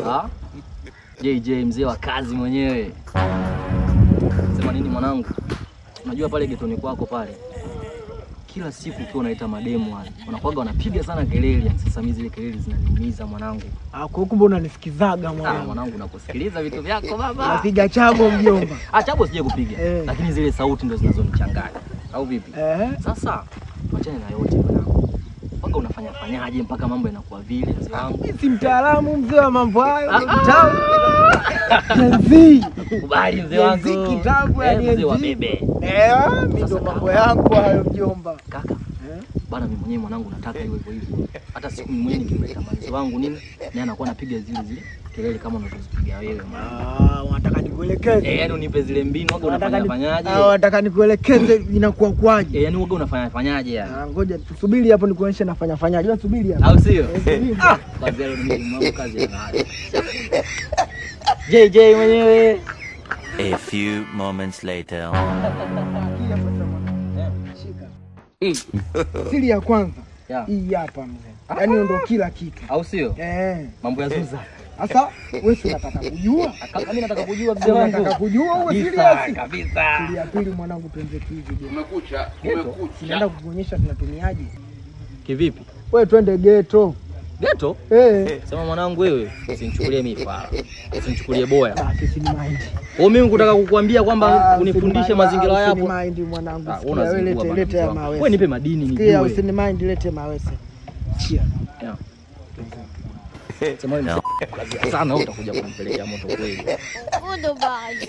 Ah? JJ mzee wa kazi mwenyewe. Sema nini mwanangu? Unajua pale getoni kwako pale. Kila siku ukiwa unaita mademu wale, wanakuaga wanapiga sana kelele. Sasa mimi zile kelele zinaniumiza mwanangu. Kwa kumbe unanisikizaga mwanangu. Mwanangu nakusikiliza vitu vyako baba. Napiga chabo mjomba. Chabo sije kupiga. Lakini zile sauti ndo zinazonichanganya. Au vipi? Sasa achana na yote mwanangu. Wanga unafanyaje mpaka mambo yanakuwa vile mzee wangu? Mimi si mtaalamu mzee wa mambo hayo. Kitabu. Kenzi. Kubali mzee wangu. Kenzi kitabu yani mzee wa bebe. Mimi ndo mambo yangu hayo mjomba. Kaka. Bana mimi mwenyewe mwanangu nataka iwe hivyo. Hata siku mimi mwenyewe nikimleta mzee wangu nini, naye anakuwa anapiga zile kelele kama unazozipiga wewe mwanangu. Unataka nikuelekeze? Yaani unipe zile mbinu waga unafanyaje? Unataka nikuelekeze inakuwa kwaje? Yaani waga unafanyaje yani? Ngoja tusubiri hapo nikuonyeshe nafanyaje. Wewe subiri hapo. Au sio? Kazi leo ni mambo kazi ya haya. JJ mwenyewe. A few moments later. Siri ya kwanza hii hapa mzee. Yaani ndio kila kitu. Au sio? Mambo ya Zuza. Sasa wewe unataka kujua? Mimi nataka kujua mzee wangu. Nataka kujua wewe serious kabisa. Siri ya pili mwanangu tuanze hivi. Umekucha. Naenda kukuonyesha tunatumiaje. Kivipi? Wewe twende ghetto. Ghetto? Sema mwanangu wewe, usinichukulie mimi fara. Usinichukulie boya. Basi si mind. Mimi kutaka kukuambia kwamba unifundishe mazingira yapo. Si mind mwanangu. Wewe lete ya mawe. Wewe nipe madini nijue. Sikia usini mind lete mawe. Chia. Sema wewe sana utakuja kunipelekea moto kweli. Goodbye.